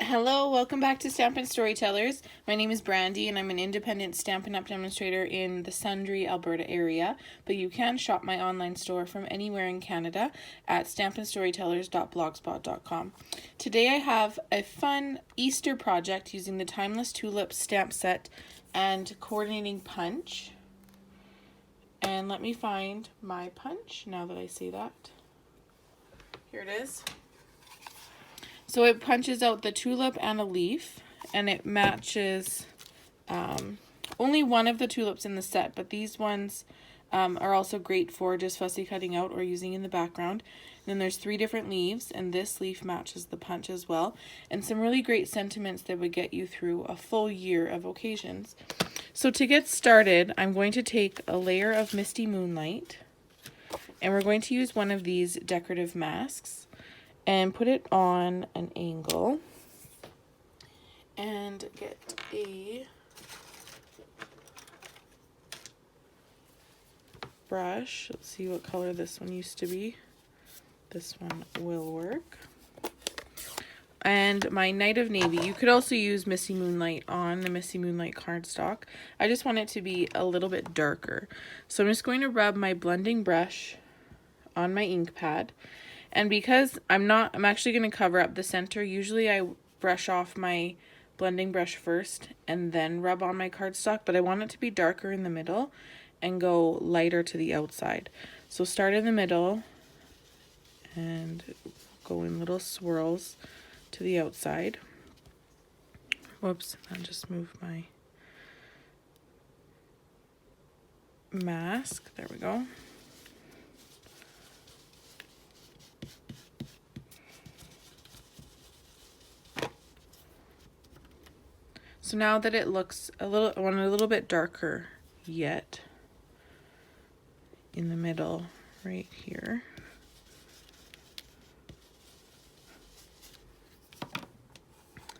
Hello, welcome back to Stampin' Storytellers. My name is Brandy and I'm an independent Stampin' Up! Demonstrator in the Sundre, Alberta area, but you can shop my online store from anywhere in Canada at stampinstorytellers.blogspot.com. Today I have a fun Easter project using the Timeless Tulip stamp set and coordinating punch. And let me find my punch now that I say that. Here it is. So it punches out the tulip and a leaf, and it matches only one of the tulips in the set, but these ones are also great for just fussy cutting out or using in the background. And then there's 3 different leaves, and this leaf matches the punch as well, and some really great sentiments that would get you through a full year of occasions. So to get started, I'm going to take a layer of Misty Moonlight, and we're going to use one of these decorative masks and put it on an angle and get a brush. Let's see what color this one used to be. This one will work. And my Night of Navy. You could also use Misty Moonlight on the Misty Moonlight cardstock. I just want it to be a little bit darker. So I'm just going to rub my blending brush on my ink pad. And because I'm actually going to cover up the center. Usually I brush off my blending brush first and then rub on my cardstock, but I want it to be darker in the middle and go lighter to the outside. So start in the middle and go in little swirls to the outside. Whoops, I'll just move my mask. There we go. So now that it looks I want it a little bit darker yet in the middle right here.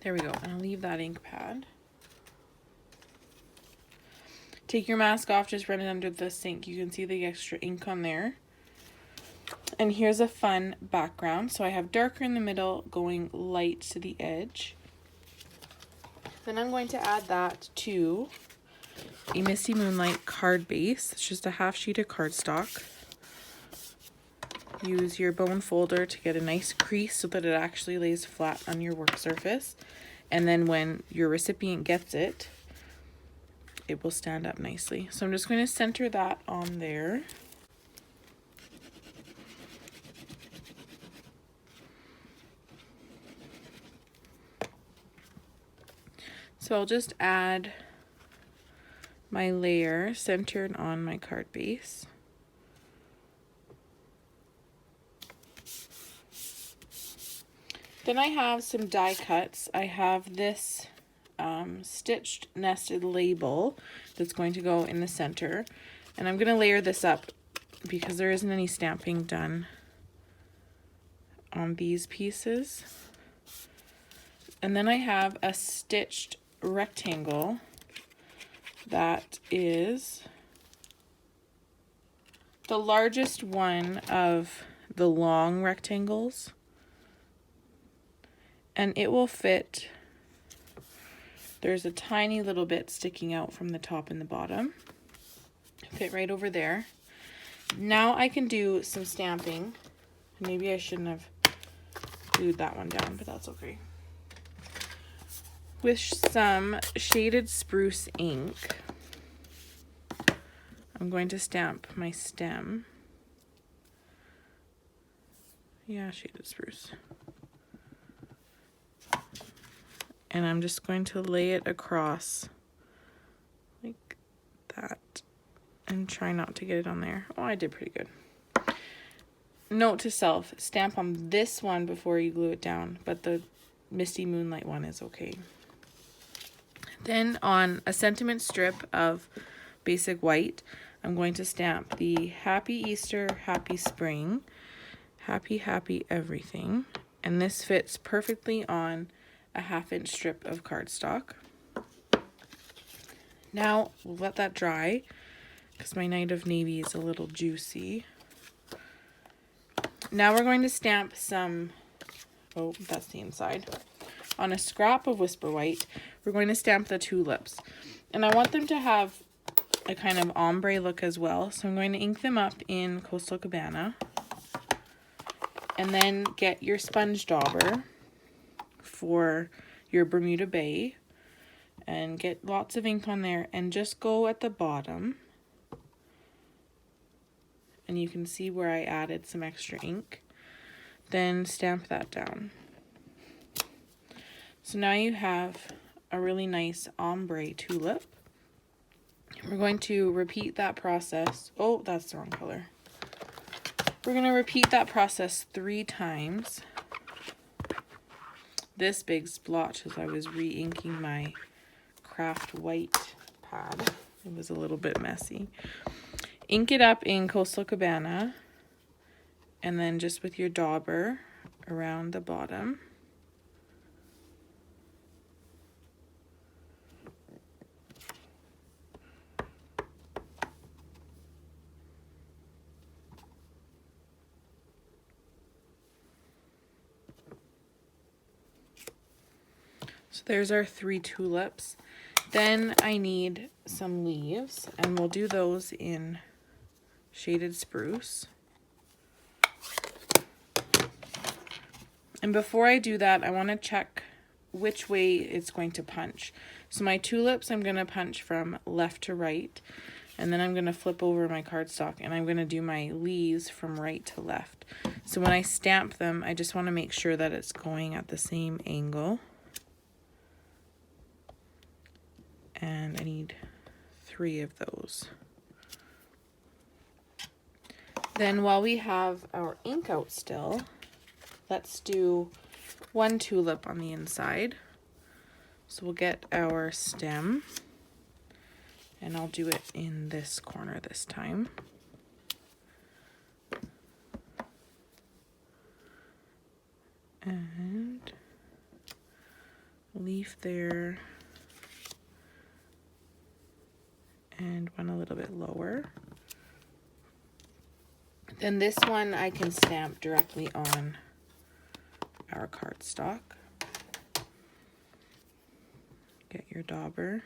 There we go. And I'll leave that ink pad. Take your mask off, just run it under the sink. You can see the extra ink on there. And here's a fun background. So I have darker in the middle going light to the edge. Then I'm going to add that to a Misty Moonlight card base. It's just a half sheet of cardstock. Use your bone folder to get a nice crease so that it actually lays flat on your work surface. And then when your recipient gets it, it will stand up nicely. So I'm just going to center that on there. So I'll just add my layer centered on my card base. Then I have some die cuts. I have this stitched nested label that's going to go in the center. And I'm going to layer this up because there isn't any stamping done on these pieces. And then I have a stitched rectangle that is the largest one of the long rectangles, and it will fit. There's a tiny little bit sticking out from the top and the bottom. Fit right over there. Now I can do some stamping. Maybe I shouldn't have glued that one down, but that's okay. With some shaded spruce ink, I'm going to stamp my stem. Yeah, shaded spruce. And I'm just going to lay it across like that and try not to get it on there. Oh, I did pretty good. Note to self, stamp on this one before you glue it down, but the Misty Moonlight one is okay. Then on a sentiment strip of basic white, I'm going to stamp the Happy Easter, Happy Spring, Happy, Happy Everything. And this fits perfectly on a 1/2 inch strip of cardstock. Now we'll let that dry because my Night of Navy is a little juicy. Now we're going to stamp some, oh, that's the inside. on a scrap of Whisper White, we're going to stamp the tulips. And I want them to have a kind of ombre look as well. So I'm going to ink them up in Coastal Cabana. And then get your sponge dauber for your Bermuda Bay. And get lots of ink on there. And just go at the bottom. And you can see where I added some extra ink. Then stamp that down. So now you have a really nice ombre tulip. We're going to repeat that process. Oh, that's the wrong color. We're going to repeat that process 3 times. This big splotch as I was re-inking my craft white pad. It was a little bit messy. Ink it up in Coastal Cabana. And then just with your dauber around the bottom. So there's our 3 tulips. Then I need some leaves, and we'll do those in Shaded Spruce. And before I do that, I want to check which way it's going to punch. So my tulips, I'm going to punch from left to right. And then I'm going to flip over my cardstock and I'm going to do my leaves from right to left. So when I stamp them, I just want to make sure that it's going at the same angle. And I need 3 of those. Then while we have our ink out still, let's do 1 tulip on the inside. So we'll get our stem, and I'll do it in this corner this time. And leaf there, and one a little bit lower. Then this one I can stamp directly on our cardstock. Get your dauber.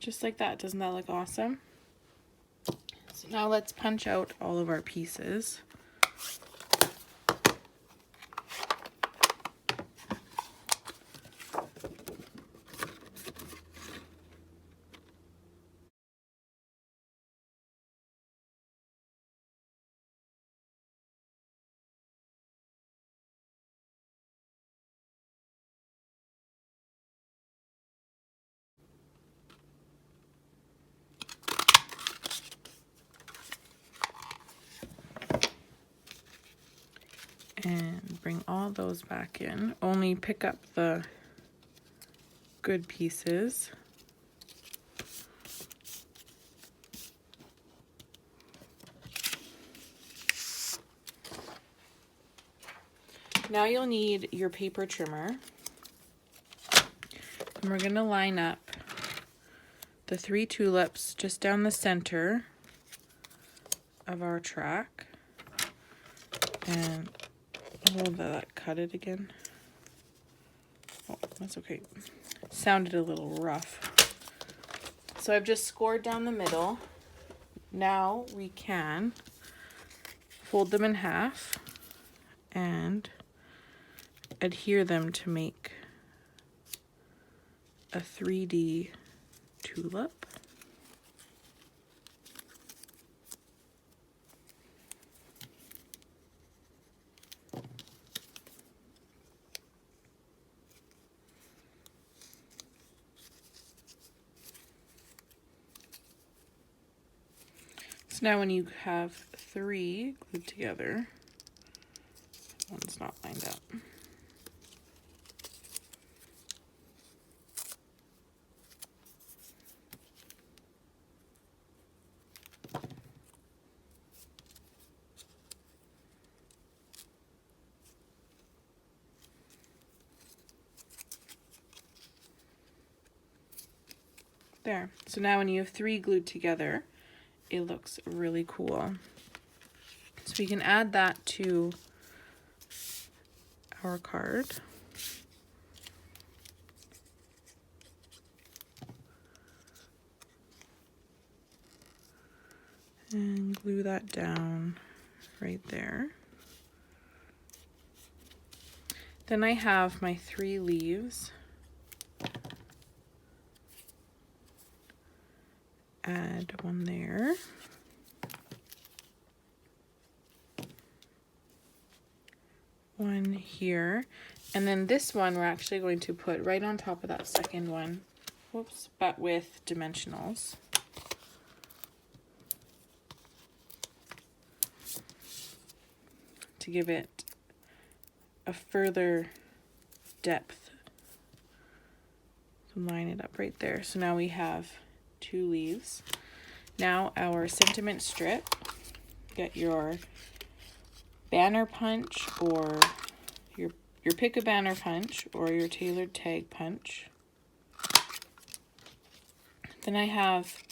Just like that. Doesn't that look awesome? So now let's punch out all of our pieces. And bring all those back in. Only pick up the good pieces. Now you'll need your paper trimmer. And we're going to line up the 3 tulips just down the center of our track. And hold that, cut it again. Oh, that's okay. Sounded a little rough. So I've just scored down the middle. Now we can fold them in half and adhere them to make a 3D tulip. So now when you have 3 glued together, one's not lined up. There. So now when you have 3 glued together, it looks really cool. So we can add that to our card. And glue that down right there. Then I have my 3 leaves. Add one there. One here. And then this one we're actually going to put right on top of that second one. Whoops, but with dimensionals. To give it a further depth. So line it up right there. So now we have 2 leaves. Now our sentiment strip. Get your banner punch or your pick a banner punch or your tailored tag punch. Then I have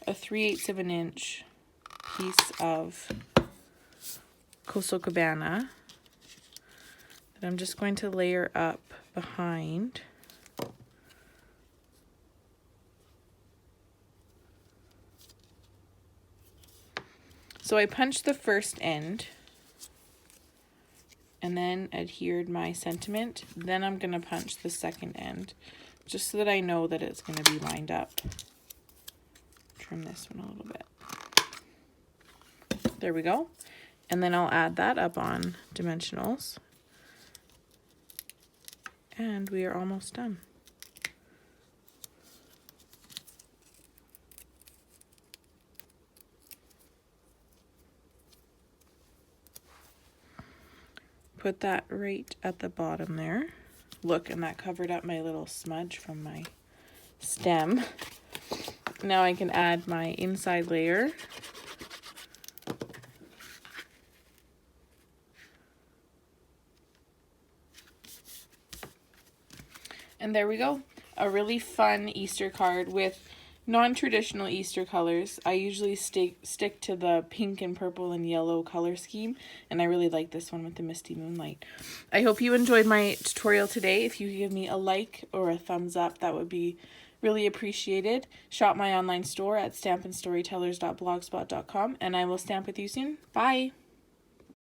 a 3/8 of an inch piece of Coastal Cabana that I'm just going to layer up behind. So I punched the first end and then adhered my sentiment. Then I'm going to punch the second end just so that I know that it's going to be lined up. Trim this one a little bit. There we go. And then I'll add that up on dimensionals. And we are almost done. Put that right at the bottom there. Look, and that covered up my little smudge from my stem. Now I can add my inside layer. And there we go. A really fun Easter card with non-traditional Easter colors. I usually stick to the pink and purple and yellow color scheme, and I really like this one with the misty moonlight. I hope you enjoyed my tutorial today. If you could give me a like or a thumbs up, that would be really appreciated. Shop my online store at stampinstorytellers.blogspot.com, and I will stamp with you soon. Bye!